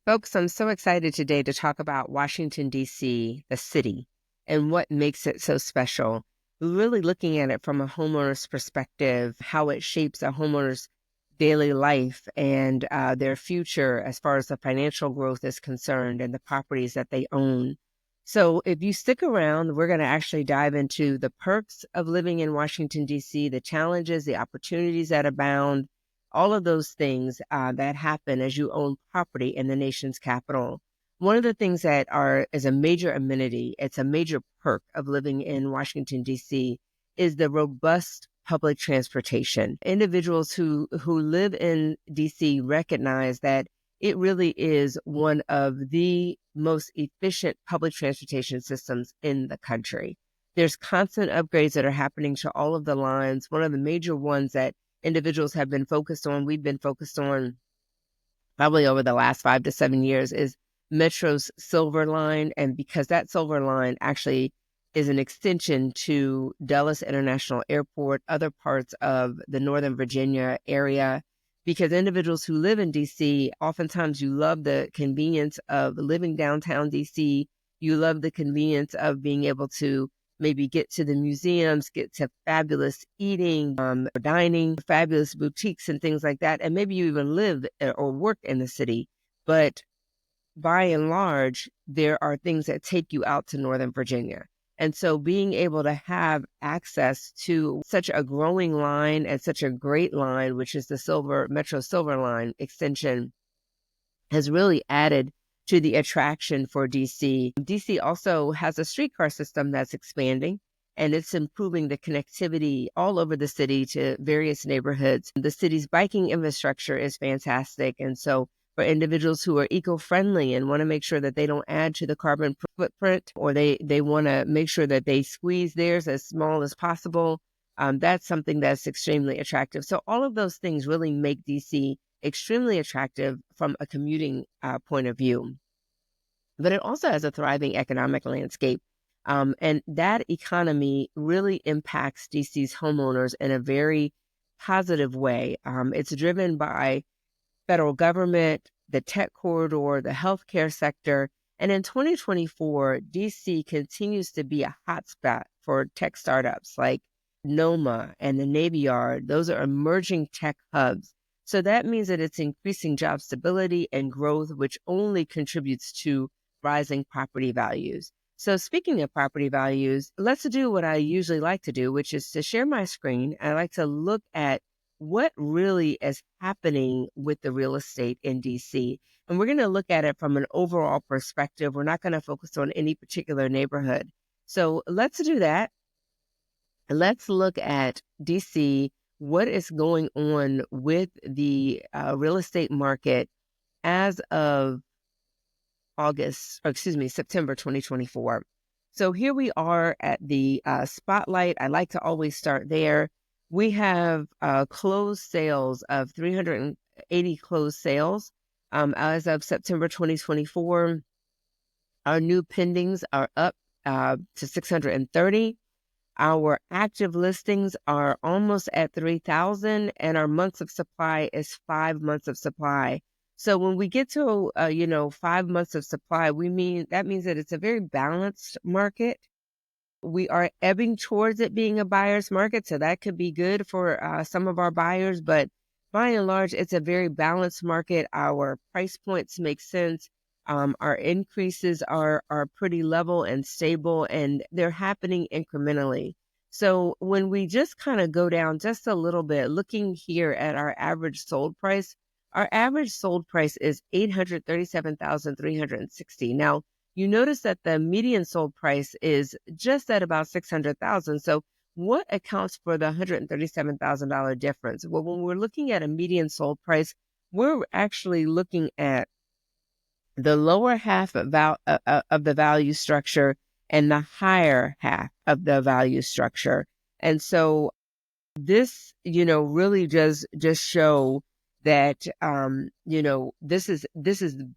Folks, I'm so excited today to talk about Washington, D.C., the city, and what makes it so special. We're really looking at it from a homeowner's perspective, how it shapes a homeowner's daily life and their future as far as the financial growth is concerned and the properties that they own. So if you stick around, we're going to actually dive into the perks of living in Washington, D.C., the challenges, the opportunities that abound, all of those things that happen as you own property in the nation's capital. One of the things that is a major amenity, it's a major perk of living in Washington, D.C., is the robust public transportation. Individuals who live in D.C. recognize that it really is one of the most efficient public transportation systems in the country. There's constant upgrades that are happening to all of the lines. One of the major ones that individuals have been focused on, we've been focused on probably over the last 5 to 7 years, is Metro's Silver Line. And because that Silver Line actually is an extension to Dulles International Airport, other parts of the Northern Virginia area, because individuals who live in DC, oftentimes you love the convenience of living downtown DC. You love the convenience of being able to maybe get to the museums, get to fabulous eating, dining, fabulous boutiques and things like that. And maybe you even live or work in the city. But by and large, there are things that take you out to Northern Virginia. And so being able to have access to such a growing line and such a great line, which is the Metro Silver Line extension, has really added to the attraction for DC. DC also has a streetcar system that's expanding, and it's improving the connectivity all over the city to various neighborhoods. The city's biking infrastructure is fantastic. And so for individuals who are eco-friendly and want to make sure that they don't add to the carbon footprint, or they want to make sure that they squeeze theirs as small as possible, that's something that's extremely attractive. So all of those things really make DC extremely attractive from a commuting point of view. But it also has a thriving economic landscape. And that economy really impacts DC's homeowners in a very positive way. It's driven by federal government, the tech corridor, the healthcare sector. And in 2024, DC continues to be a hotspot for tech startups like Noma and the Navy Yard. Those are emerging tech hubs. So that means that it's increasing job stability and growth, which only contributes to rising property values. So speaking of property values, let's do what I usually like to do, which is to share my screen. I like to look at what really is happening with the real estate in DC. And we're going to look at it from an overall perspective. We're not going to focus on any particular neighborhood. So let's do that. Let's look at DC, what is going on with the real estate market as of September 2024. So here we are at the spotlight. I like to always start there. We have closed sales of 380 closed sales as of September 2024. Our new pendings are up to 630. Our active listings are almost at 3,000, and our months of supply is 5 months of supply. So when we get to 5 months of supply, that means that it's a very balanced market. We are ebbing towards it being a buyer's market, so that could be good for some of our buyers. But by and large, it's a very balanced market. Our price points make sense. Our increases are pretty level and stable, and they're happening incrementally. So when we just kind of go down just a little bit, looking here at our average sold price, our average sold price is $837,360. Now, you notice that the median sold price is just at about $600,000. So what accounts for the $137,000 difference? Well, when we're looking at a median sold price, we're actually looking at the lower half of the value structure and the higher half of the value structure. And so this, really does just show that, this is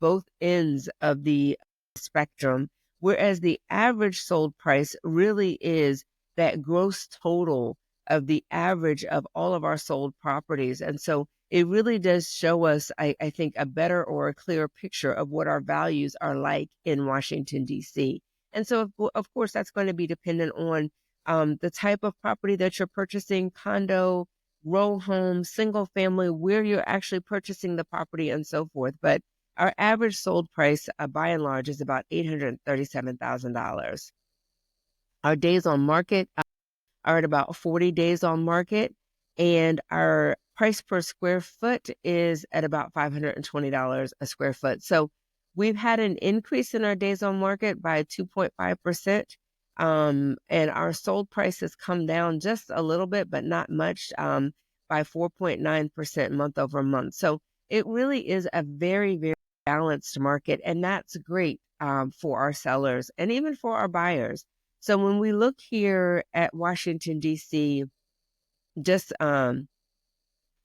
both ends of the spectrum, whereas the average sold price really is that gross total of the average of all of our sold properties. And so it really does show us, I think, a better or a clearer picture of what our values are like in Washington, D.C. And so, of course, that's going to be dependent on the type of property that you're purchasing, condo, row home, single family, where you're actually purchasing the property, and so forth. But our average sold price, by and large, is about $837,000. Our days on market are at about 40 days on market, and our price per square foot is at about $520 a square foot. So we've had an increase in our days on market by 2.5%. And our sold price has come down just a little bit, but not much, by 4.9% month over month. So it really is a very, very balanced market, and that's great for our sellers and even for our buyers. So when we look here at Washington, D.C., just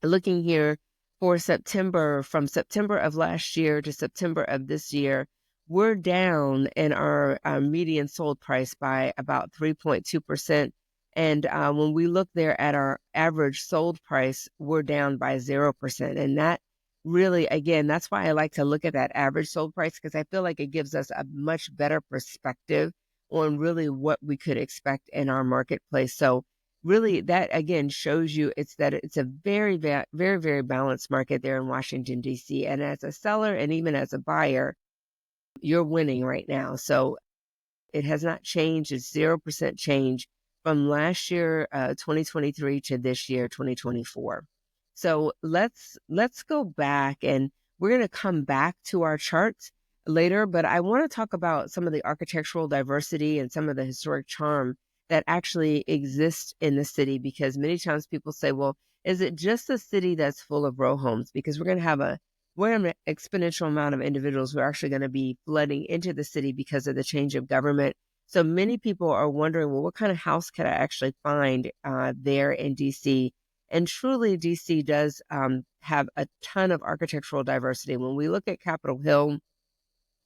looking here for September, from September of last year to September of this year, we're down in our median sold price by about 3.2%. And when we look there at our average sold price, we're down by 0%. And that really, again, that's why I like to look at that average sold price, because I feel like it gives us a much better perspective on really what we could expect in our marketplace. So really, that again shows you it's a very, very, very balanced market there in Washington, D.C. And as a seller and even as a buyer, you're winning right now. So it has not changed. It's 0% change from last year, 2023, to this year, 2024. So let's go back, and we're going to come back to our charts later, but I want to talk about some of the architectural diversity and some of the historic charm that actually exists in the city, because many times people say, well, is it just a city that's full of row homes? Because we're an exponential amount of individuals who are actually going to be flooding into the city because of the change of government. So many people are wondering, well, what kind of house could I actually find there in DC? And truly, DC does have a ton of architectural diversity. When we look at Capitol Hill,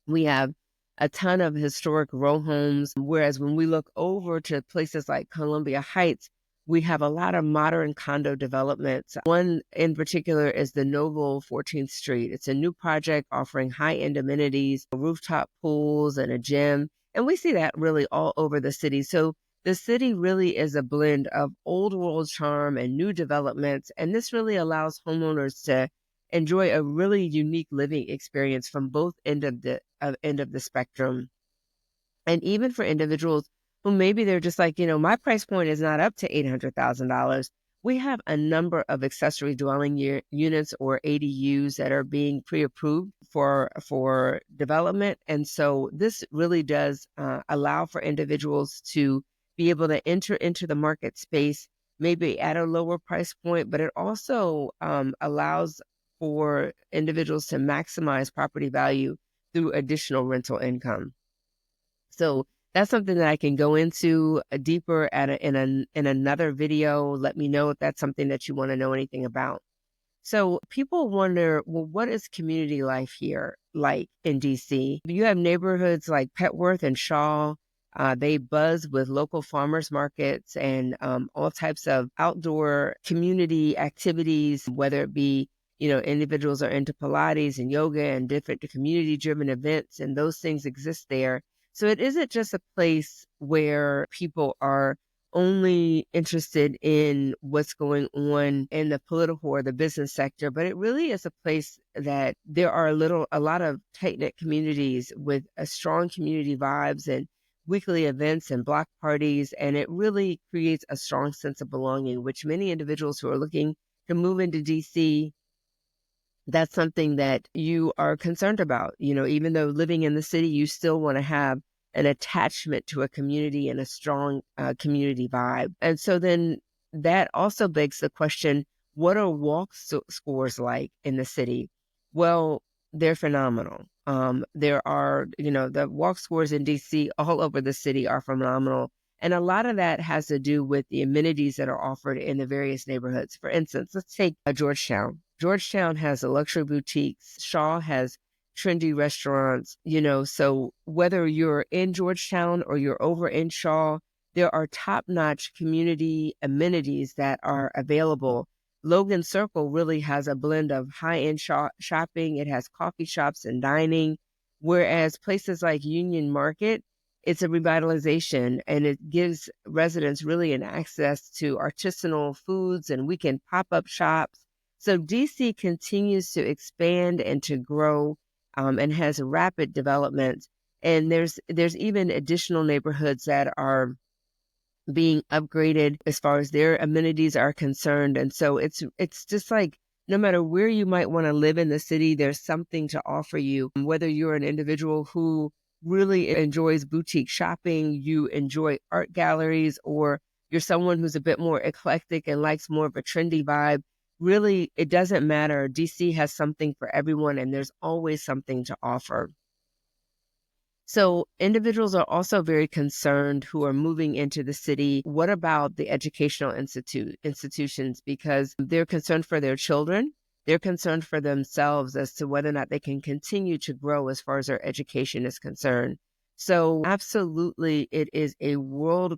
we have a ton of historic row homes, whereas when we look over to places like Columbia Heights, we have a lot of modern condo developments. One in particular is the Noble 14th Street. It's a new project offering high-end amenities, rooftop pools, and a gym. And we see that really all over the city. So the city really is a blend of old world charm and new developments. And this really allows homeowners to enjoy a really unique living experience from both end of the spectrum. And even for individuals who maybe they're just like, my price point is not up to $800,000. We have a number of accessory dwelling units, or ADUs, that are being pre-approved for development. And so this really does allow for individuals to be able to enter into the market space, maybe at a lower price point, but it also allows for individuals to maximize property value through additional rental income. So that's something that I can go into deeper in another video. Let me know if that's something that you want to know anything about. So people wonder, well, what is community life here like in DC? You have neighborhoods like Petworth and Shaw. They buzz with local farmers markets and all types of outdoor community activities, whether it be, individuals are into Pilates and yoga and different community-driven events, and those things exist there. So it isn't just a place where people are only interested in what's going on in the political or the business sector, but it really is a place that there are a lot of tight-knit communities with a strong community vibes and weekly events and block parties. And it really creates a strong sense of belonging, which many individuals who are looking to move into DC, that's something that you are concerned about. Even though living in the city, you still want to have an attachment to a community and a strong community vibe. And so then that also begs the question, what are scores like in the city? Well, they're phenomenal. There are, the walk scores in DC all over the city are phenomenal. And a lot of that has to do with the amenities that are offered in the various neighborhoods. For instance, let's take Georgetown. Georgetown has luxury boutiques. Shaw has trendy restaurants, so whether you're in Georgetown or you're over in Shaw, there are top-notch community amenities that are available. Logan Circle really has a blend of high-end shopping. It has coffee shops and dining, whereas places like Union Market, it's a revitalization and it gives residents really an access to artisanal foods and weekend pop-up shops. So DC continues to expand and to grow, and has rapid development. And there's even additional neighborhoods that are being upgraded as far as their amenities are concerned. And so it's just like no matter where you might want to live in the city, there's something to offer you. Whether you're an individual who really enjoys boutique shopping, you enjoy art galleries, or you're someone who's a bit more eclectic and likes more of a trendy vibe, really, it doesn't matter. DC has something for everyone, and there's always something to offer. So individuals are also very concerned who are moving into the city. What about the educational institutions? Because they're concerned for their children. They're concerned for themselves as to whether or not they can continue to grow as far as their education is concerned. So absolutely, it's world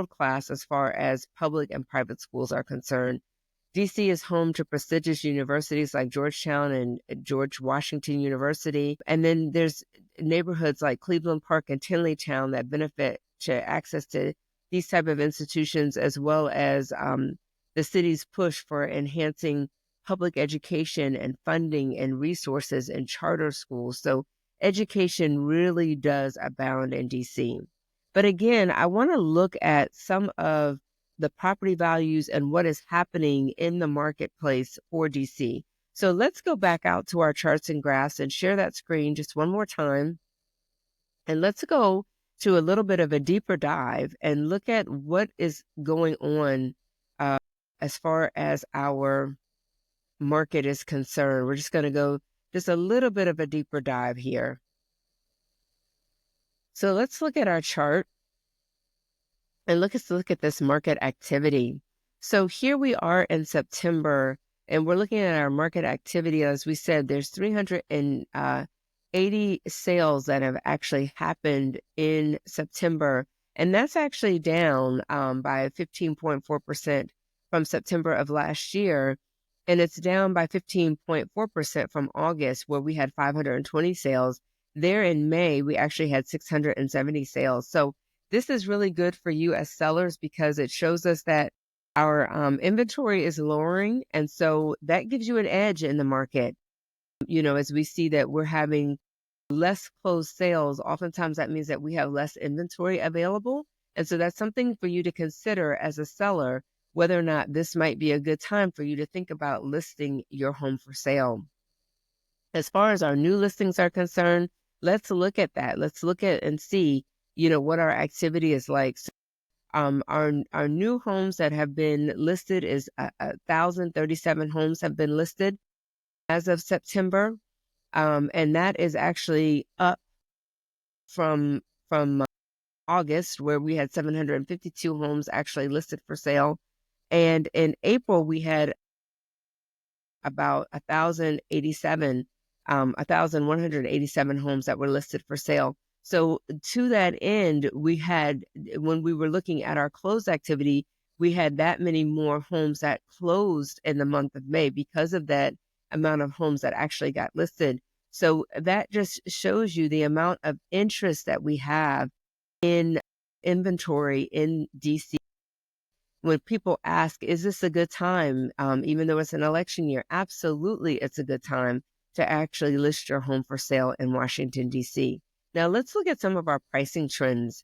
class as far as public and private schools are concerned. DC is home to prestigious universities like Georgetown and George Washington University. And then there's neighborhoods like Cleveland Park and Tinleytown that benefit to access to these type of institutions, as well as the city's push for enhancing public education and funding and resources and charter schools. So education really does abound in DC. But again, I want to look at some of the property values and what is happening in the marketplace for DC. So let's go back out to our charts and graphs and share that screen just one more time. And let's go to a little bit of a deeper dive and look at what is going on as far as our market is concerned. We're just going to go just a little bit of a deeper dive here. So let's look at our chart. And let's look at this market activity. So here we are in September, and we're looking at our market activity. As we said, there's 380 sales that have actually happened in September, and that's actually down by 15.4% from September of last year, and it's down by 15.4% from August, where we had 520 sales. There in May, we actually had 670 sales. So this is really good for you as sellers because it shows us that our inventory is lowering. And so that gives you an edge in the market. As we see that we're having less closed sales, oftentimes that means that we have less inventory available. And so that's something for you to consider as a seller, whether or not this might be a good time for you to think about listing your home for sale. As far as our new listings are concerned, let's look at that. Let's look at and see what our activity is like. So, our new homes that have been listed is 1,037 homes have been listed as of September, and that is actually up from August, where we had 752 homes actually listed for sale, and in April we had about 1,187 homes that were listed for sale. So to that end, when we were looking at our closed activity, we had that many more homes that closed in the month of May because of that amount of homes that actually got listed. So that just shows you the amount of interest that we have in inventory in DC. When people ask, is this a good time? Even though it's an election year, absolutely it's a good time to actually list your home for sale in Washington, D.C. Now, let's look at some of our pricing trends.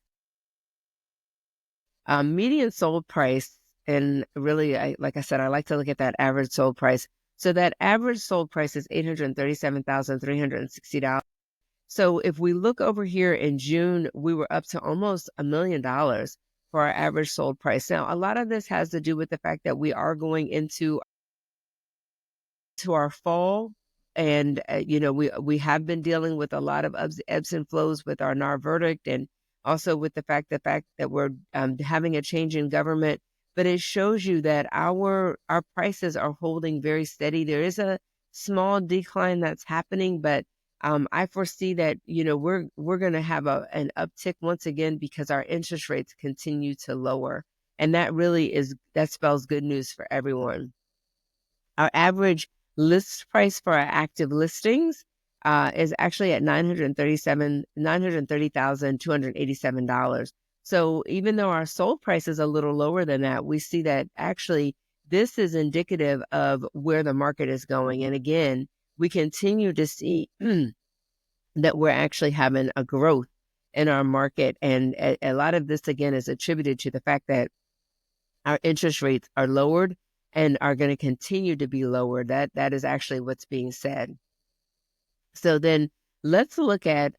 Median sold price, and really, like I said, I like to look at that average sold price. So that average sold price is $837,360. So if we look over here in June, we were up to almost $1 million for our average sold price. Now, a lot of this has to do with the fact that we are going into our fall. And, we have been dealing with a lot of ebbs and flows with our NAR verdict, and also with the fact that we're having a change in government. But it shows you that our prices are holding very steady. There is a small decline that's happening, but I foresee that, we're going to have an uptick once again because our interest rates continue to lower. And that spells good news for everyone. Our average list price for our active listings is actually at $930,287. So even though our sold price is a little lower than that, we see that actually this is indicative of where the market is going. And again, we continue to see that we're actually having a growth in our market. And a lot of this, again, is attributed to the fact that our interest rates are lowered and are going to continue to be lowered. That is actually what's being said. So then let's look at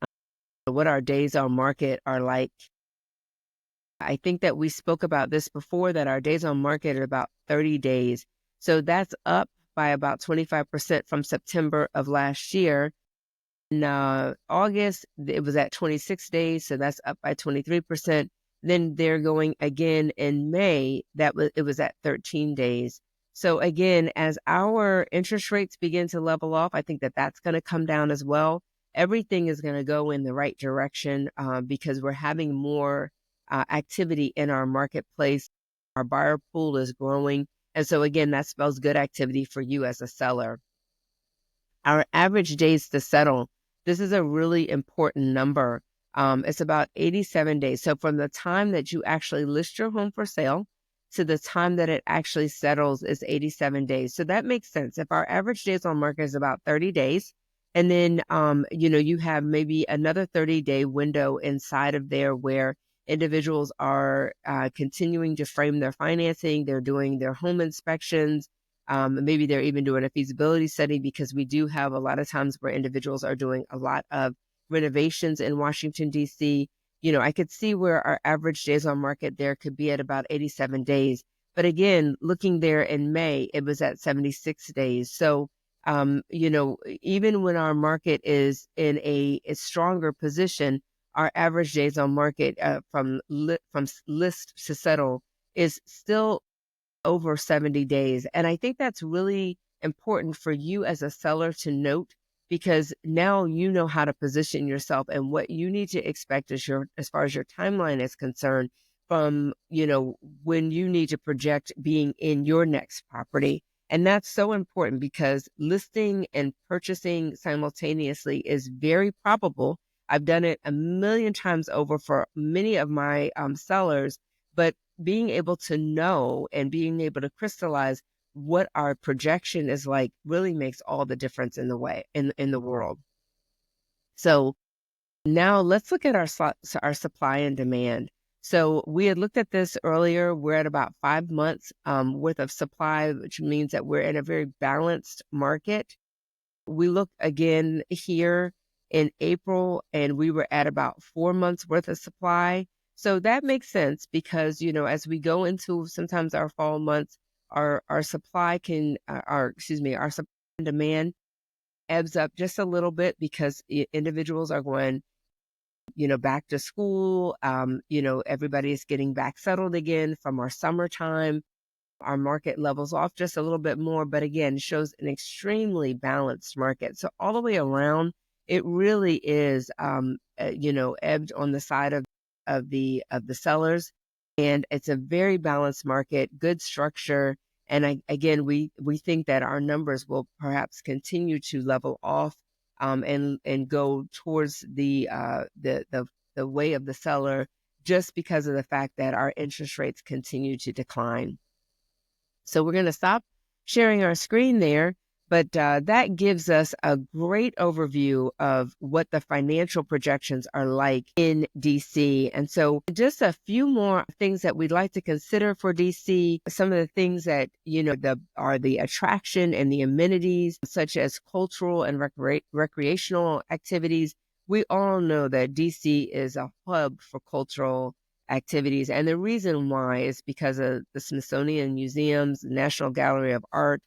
what our days on market are like. I think that we spoke about this before, that our days on market are about 30 days. So that's up by about 25% from September of last year. In August, it was at 26 days, so that's up by 23%. Then they're going again in May, it was at 13 days. So again, as our interest rates begin to level off, I think that that's going to come down as well. Everything is going to go in the right direction because we're having more activity in our marketplace. Our buyer pool is growing. And so again, that spells good activity for you as a seller. Our average days to settle, this is a really important number. It's about 87 days. So from the time that you actually list your home for sale to the time that it actually settles is 87 days. So that makes sense. If our average days on market is about 30 days, and then, you have maybe another 30-day window inside of there where individuals are continuing to frame their financing, they're doing their home inspections, maybe they're even doing a feasibility study, because we do have a lot of times where individuals are doing a lot of renovations in Washington, D.C. I could see where our average days on market there could be at about 87 days. But again, looking there in May, it was at 76 days. So, even when our market is in a stronger position, our average days on market from list to settle is still over 70 days. And I think that's really important for you as a seller to note, because now you know how to position yourself and what you need to expect as far as your timeline is concerned from, when you need to project being in your next property. And that's so important because listing and purchasing simultaneously is very probable. I've done it a million times over for many of my sellers, but being able to know and being able to crystallize what our projection is like really makes all the difference in the world. So now let's look at our supply and demand. So we had looked at this earlier. We're at about 5 months worth of supply, which means that we're in a very balanced market. We look again here in April, and we were at about 4 months worth of supply. So that makes sense because, as we go into sometimes our fall months, our supply our supply and demand ebbs up just a little bit because individuals are going, back to school. Everybody's getting back settled again from our summertime. Our market levels off just a little bit more, but again, shows an extremely balanced market. So all the way around, it really is, ebbed on the side of the sellers, and it's a very balanced market, good structure. And again, we think that our numbers will perhaps continue to level off, and go towards the way of the seller, just because of the fact that our interest rates continue to decline. So we're going to stop sharing our screen there, but that gives us a great overview of what the financial projections are like in DC. And so just a few more things that we'd like to consider for DC. Some of the things that, are the attraction and the amenities, such as cultural and recreational activities. We all know that DC is a hub for cultural activities. And the reason why is because of the Smithsonian Museums, the National Gallery of Art,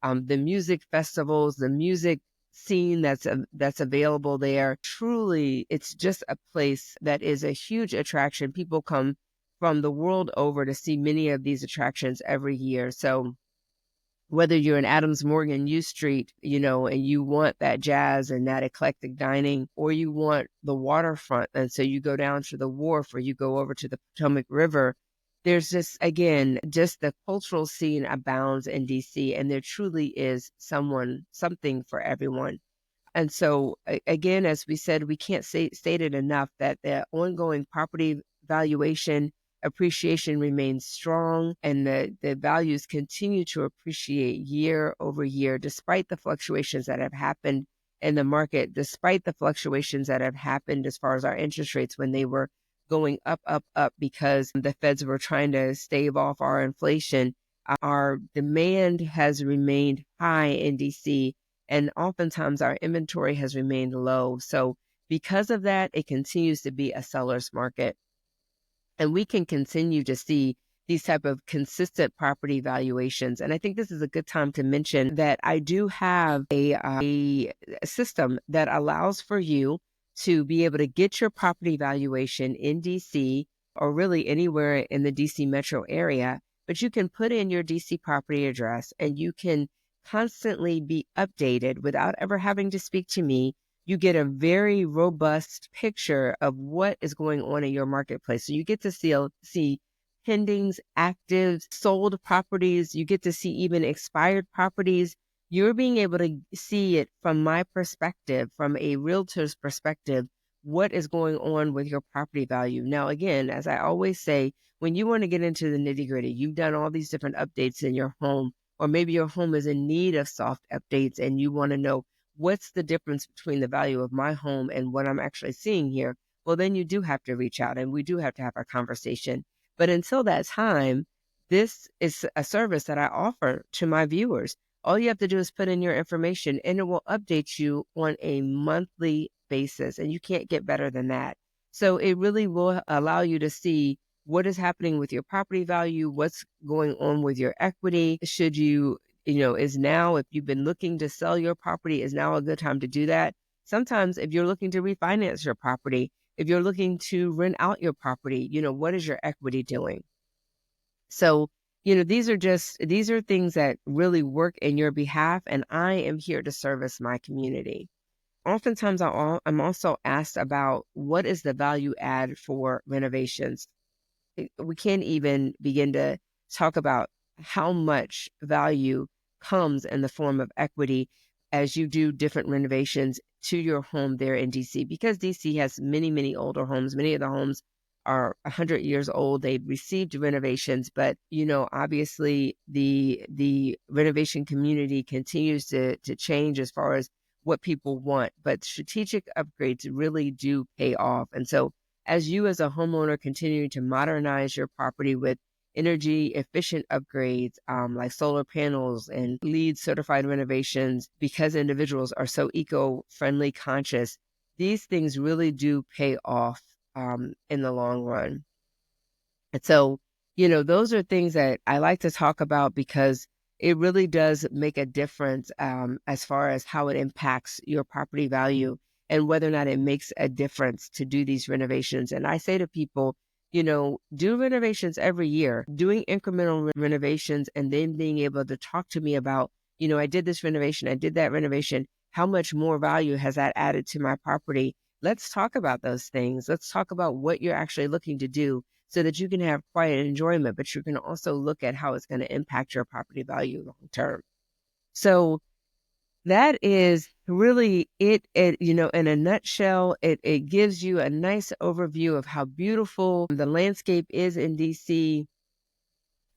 the music festivals, the music scene that's available there. Truly, it's just a place that is a huge attraction. People come from the world over to see many of these attractions every year. So Whether you're in Adams Morgan, U Street, and you want that jazz and that eclectic dining, or you want the waterfront. And so you go down to the wharf or you go over to the Potomac River. There's just, again, just the cultural scene abounds in DC, and there truly is something for everyone. And so, again, as we said, we can't state it enough that the ongoing property valuation appreciation remains strong, and the values continue to appreciate year over year, despite the fluctuations that have happened in the market, despite the fluctuations that have happened as far as our interest rates when they were going up, up, up because the feds were trying to stave off our inflation. Our demand has remained high in DC, and oftentimes our inventory has remained low. So because of that, it continues to be a seller's market. And we can continue to see these type of consistent property valuations. And I think this is a good time to mention that I do have a system that allows for you to be able to get your property valuation in DC or really anywhere in the DC metro area. But you can put in your DC property address and you can constantly be updated without ever having to speak to me. You get a very robust picture of what is going on in your marketplace. So you get to see pendings, active, sold properties. You get to see even expired properties. You're being able to see it from my perspective, from a realtor's perspective, what is going on with your property value. Now, again, as I always say, when you want to get into the nitty gritty, you've done all these different updates in your home, or maybe your home is in need of soft updates and you want to know what's the difference between the value of my home and what I'm actually seeing here? Well, then you do have to reach out and we do have to have a conversation. But until that time, this is a service that I offer to my viewers. All you have to do is put in your information and it will update you on a monthly basis. And you can't get better than that. So it really will allow you to see what is happening with your property value, what's going on with your equity. Should you is now, if you've been looking to sell your property, is now a good time to do that. Sometimes if you're looking to refinance your property, if you're looking to rent out your property, what is your equity doing? So, these are things that really work in your behalf, and I am here to service my community. Oftentimes I'm also asked about what is the value add for renovations. We can't even begin to talk about how much value comes in the form of equity as you do different renovations to your home there in DC, because DC has many, many older homes. Many of the homes are 100 years old. They've received renovations, but obviously the renovation community continues to change as far as what people want, but strategic upgrades really do pay off. And so as you as a homeowner continue to modernize your property with energy efficient upgrades like solar panels and LEED certified renovations, because individuals are so eco-friendly conscious, these things really do pay off in the long run. And so, those are things that I like to talk about because it really does make a difference as far as how it impacts your property value and whether or not it makes a difference to do these renovations. And I say to people, do renovations every year, doing incremental renovations, and then being able to talk to me about, I did this renovation, I did that renovation. How much more value has that added to my property? Let's talk about those things. Let's talk about what you're actually looking to do so that you can have quiet enjoyment, but you can also look at how it's going to impact your property value long term. So that is really it, in a nutshell. It gives you a nice overview of how beautiful the landscape is in DC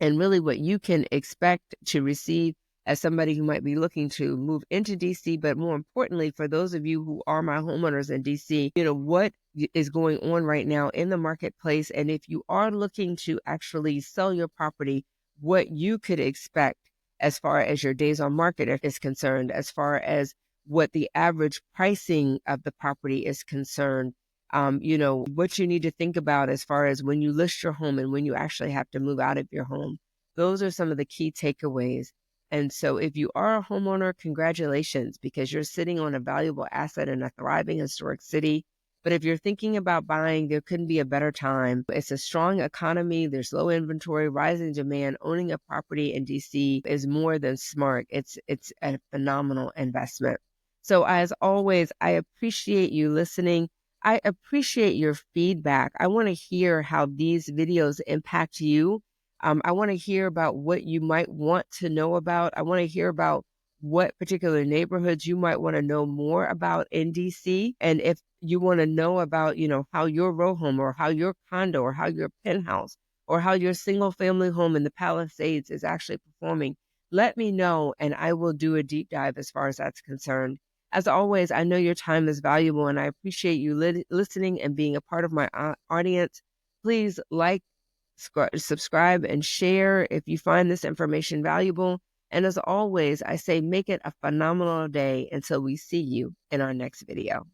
and really what you can expect to receive as somebody who might be looking to move into DC. But more importantly, for those of you who are my homeowners in DC, what is going on right now in the marketplace. And if you are looking to actually sell your property, what you could expect as far as your days on market is concerned, as far as what the average pricing of the property is concerned, what you need to think about as far as when you list your home and when you actually have to move out of your home. Those are some of the key takeaways. And so if you are a homeowner, congratulations, because you're sitting on a valuable asset in a thriving historic city But if you're thinking about buying, there couldn't be a better time. It's a strong economy. There's low inventory, rising demand. Owning a property in DC is more than smart. It's a phenomenal investment. So as always, I appreciate you listening. I appreciate your feedback. I want to hear how these videos impact you. I want to hear about what you might want to know about. I want to hear about what particular neighborhoods you might want to know more about in DC. And if you want to know about, how your row home or how your condo or how your penthouse or how your single family home in the Palisades is actually performing, let me know and I will do a deep dive as far as that's concerned. As always, I know your time is valuable and I appreciate you listening and being a part of my audience. Please like, subscribe, and share if you find this information valuable. And as always, I say make it a phenomenal day until we see you in our next video.